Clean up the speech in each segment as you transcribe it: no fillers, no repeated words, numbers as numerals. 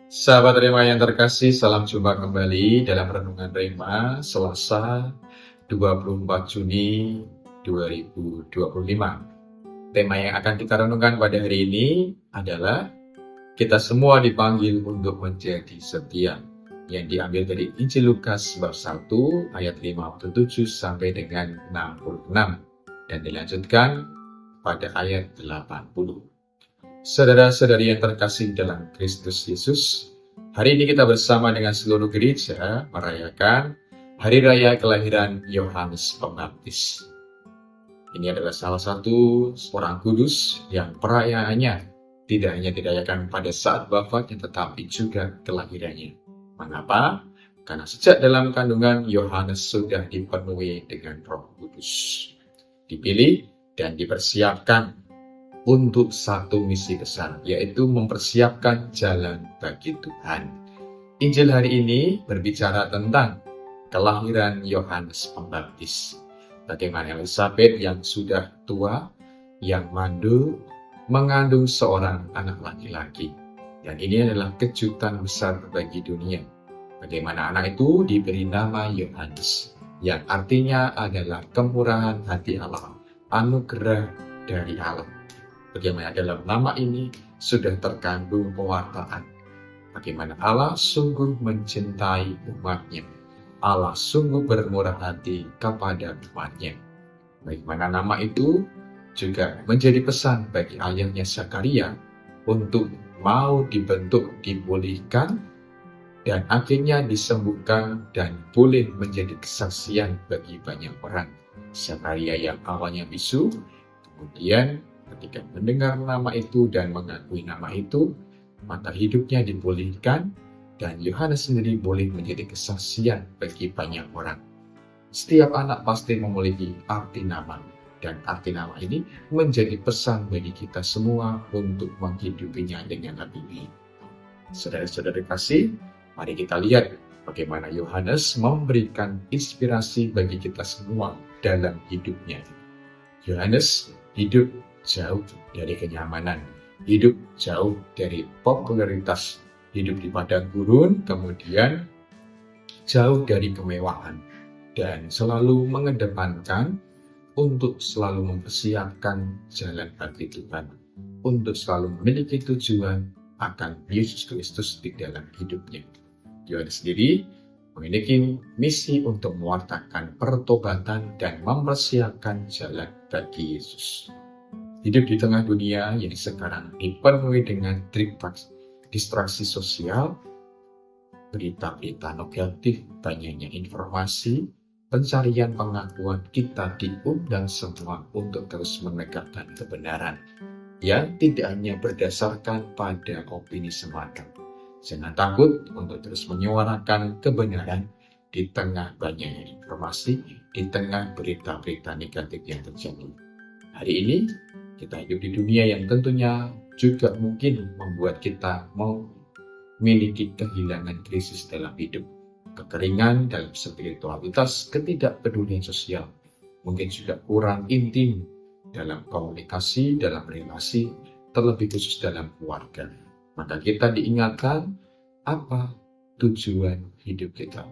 Sahabat Rema yang terkasih, salam jumpa kembali dalam Renungan Rema Selasa 24 Juni 2025. Tema yang akan kita renungkan pada hari ini adalah kita semua dipanggil untuk menjadi setia, yang diambil dari Injil Lukas bab 1 ayat 57 sampai dengan 66 dan dilanjutkan pada ayat 80. Saudara-saudari yang terkasih dalam Kristus Yesus, hari ini kita bersama dengan seluruh gereja merayakan Hari Raya Kelahiran Yohanes Pembaptis. Ini adalah salah satu orang kudus yang perayaannya tidak hanya dirayakan pada saat wafatnya tetapi juga kelahirannya. Mengapa? Karena sejak dalam kandungan Yohanes sudah dipenuhi dengan Roh Kudus, dipilih dan dipersiapkan untuk satu misi besar, yaitu mempersiapkan jalan bagi Tuhan. Injil hari ini berbicara tentang kelahiran Yohanes Pembaptis. Bagaimana Elizabeth yang sudah tua, yang mandul, mengandung seorang anak laki-laki. Dan ini adalah kejutan besar bagi dunia. Bagaimana anak itu diberi nama Yohanes, yang artinya adalah kemurahan hati Allah, anugerah dari Allah. Bagaimana dalam nama ini sudah terkandung pewartaan bagaimana Allah sungguh mencintai umatnya. Allah sungguh bermurah hati kepada umatnya. Bagaimana nama itu juga menjadi pesan bagi ayahnya Zakaria untuk mau dibentuk, dipulihkan, dan akhirnya disembuhkan dan boleh menjadi kesaksian bagi banyak orang. Zakaria yang awalnya bisu, kemudian ketika mendengar nama itu dan mengakui nama itu, maka hidupnya dipulihkan dan Yohanes sendiri boleh menjadi kesaksian bagi banyak orang. Setiap anak pasti memiliki arti nama, dan arti nama ini menjadi pesan bagi kita semua untuk menghidupinya dengan lebih baik. Saudara-saudara kasih, mari kita lihat bagaimana Yohanes memberikan inspirasi bagi kita semua dalam hidupnya. Yohanes hidup jauh dari kenyamanan, hidup jauh dari popularitas, hidup di padang gurun, kemudian jauh dari kemewahan, dan selalu mengedepankan untuk selalu mempersiapkan jalan bagi Tuhan, untuk selalu memiliki tujuan akan Yesus Kristus di dalam hidupnya. Yohanes sendiri memiliki misi untuk mewartakan pertobatan dan mempersiapkan jalan bagi Yesus. Hidup di tengah dunia yang sekarang dipenuhi dengan distraksi sosial, berita-berita negatif, banyaknya informasi, pencarian pengakuan, kita diundang semua untuk terus menegakkan kebenaran yang tidak hanya berdasarkan pada opini semata. Jangan takut untuk terus menyuarakan kebenaran di tengah banyaknya informasi, di tengah berita-berita negatif yang terjadi. Hari ini kita hidup di dunia yang tentunya juga mungkin membuat kita memiliki kehilangan krisis dalam hidup, kekeringan dalam spiritualitas, ketidakpedulian sosial, mungkin juga kurang intim dalam komunikasi, dalam relasi, terlebih khusus dalam keluarga. Maka kita diingatkan apa tujuan hidup kita.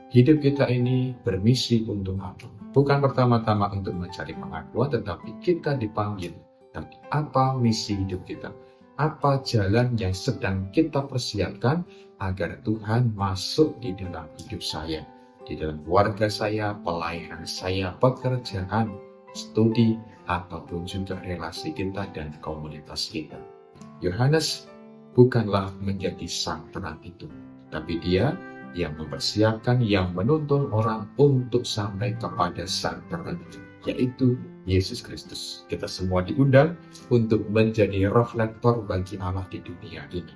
Hidup kita ini bermisi untuk apa? Bukan pertama-tama untuk mencari pengakuan, tetapi kita dipanggil. Tapi apa misi hidup kita? Apa jalan yang sedang kita persiapkan agar Tuhan masuk di dalam hidup saya, di dalam keluarga saya, pelayanan saya, pekerjaan, studi, ataupun juga relasi kita dan komunitas kita. Yohanes bukanlah menjadi sang terang itu, tapi dia yang mempersiapkan, yang menuntun orang untuk sampai kepada sang terang, yaitu Yesus Kristus. Kita semua diundang untuk menjadi reflektor bagi Allah di dunia ini.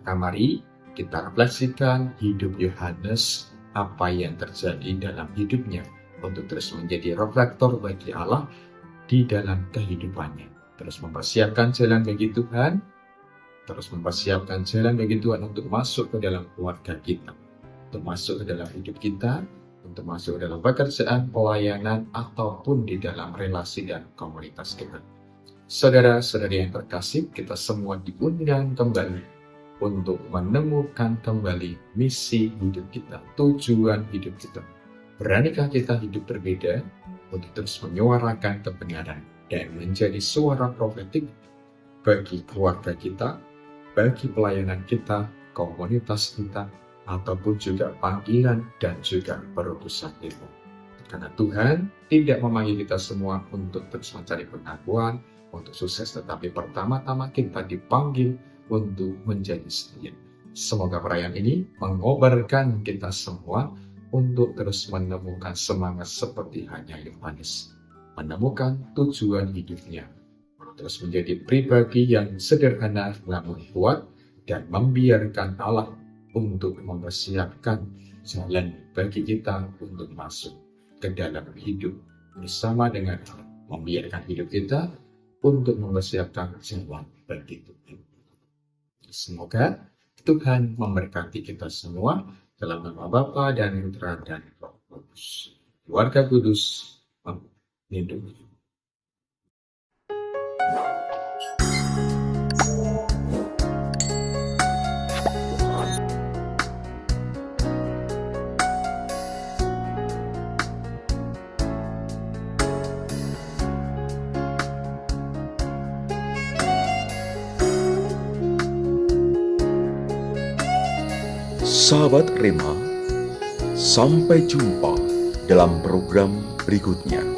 Maka mari kita refleksikan hidup Yohanes, apa yang terjadi dalam hidupnya, untuk terus menjadi reflektor bagi Allah di dalam kehidupannya. Terus mempersiapkan jalan bagi Tuhan, terus mempersiapkan jalan bagi Tuhan untuk masuk ke dalam keluarga kita, untuk masuk ke dalam hidup kita, untuk masuk ke dalam pekerjaan, pelayanan, ataupun di dalam relasi dan komunitas kita. Saudara-saudari yang terkasih, kita semua diundang kembali untuk menemukan kembali misi hidup kita, tujuan hidup kita. Beranikah kita hidup berbeda untuk terus menyuarakan kebenaran dan menjadi suara profetik bagi keluarga kita, bagi pelayanan kita, komunitas kita, ataupun juga panggilan dan juga perutusan kita. Karena Tuhan tidak memanggil kita semua untuk terus mencari pengakuan, untuk sukses, tetapi pertama-tama kita dipanggil untuk menjadi setia. Semoga perayaan ini mengobarkan kita semua untuk terus menemukan semangat seperti hanya Yohanes, menemukan tujuan hidupnya, terus menjadi pribadi yang sederhana namun kuat, dan membiarkan Allah untuk mempersiapkan jalan bagi kita untuk masuk ke dalam hidup bersama dengan Allah, membiarkan hidup kita untuk mempersiapkan jalan bagi Tuhan. Semoga Tuhan memberkati kita semua dalam nama Bapa dan Putra dan Roh Kudus. Keluarga Kudus melindungi. Sahabat Rema, sampai jumpa dalam program berikutnya.